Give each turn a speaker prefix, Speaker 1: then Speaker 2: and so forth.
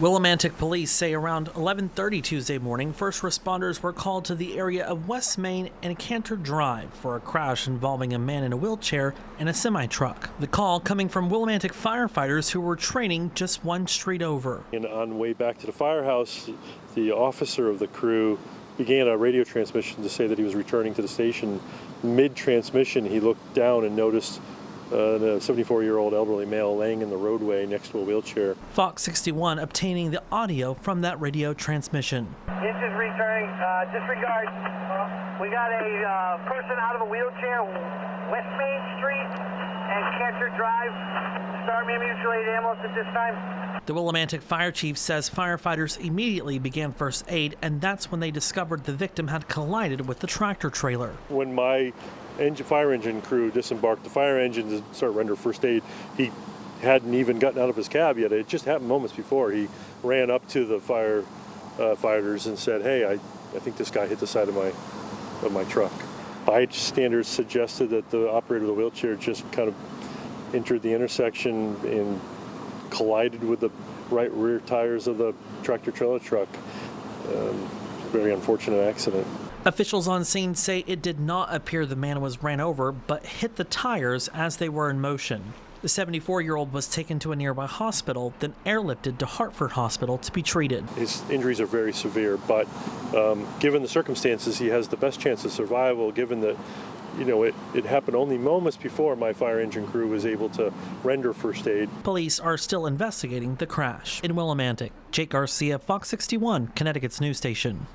Speaker 1: Willimantic police say around 11:30 Tuesday morning, first responders were called to the area of West Main and Cantor Drive for a crash involving a man in a wheelchair and a semi-truck. The call coming from Willimantic firefighters who were training just one street over.
Speaker 2: And on the way back to the firehouse, the officer of the crew began a radio transmission to say that he was returning to the station. Mid-transmission, he looked down and noticed a 74-year-old elderly male laying in the roadway next to a wheelchair.
Speaker 1: Fox 61 obtaining the audio from that radio transmission.
Speaker 3: This is returning. Disregard. We got a person out of a wheelchair, West Main Street and Cantor Drive. Start me a mutual aid ambulance at this time.
Speaker 1: The Willimantic fire chief says firefighters immediately began first aid, and that's when they discovered the victim had collided with the tractor trailer.
Speaker 2: When my fire engine crew disembarked the fire engine to start render first aid, he hadn't even gotten out of his cab yet. It just happened moments before. He ran up to the firefighters and said, "Hey, I think this guy hit the side of my truck." Bystanders suggested that the operator of the wheelchair just kind of entered the intersection and collided with the right rear tires of the tractor trailer truck. Very unfortunate accident.
Speaker 1: Officials on scene say it did not appear the man was ran over, but hit the tires as they were in motion. The 74-year-old was taken to a nearby hospital, then airlifted to Hartford Hospital to be treated.
Speaker 2: His injuries are very severe, but given the circumstances, he has the best chance of survival, given that it happened only moments before my fire engine crew was able to render first aid.
Speaker 1: Police are still investigating the crash. In Willimantic, Jake Garcia, Fox 61, Connecticut's news station.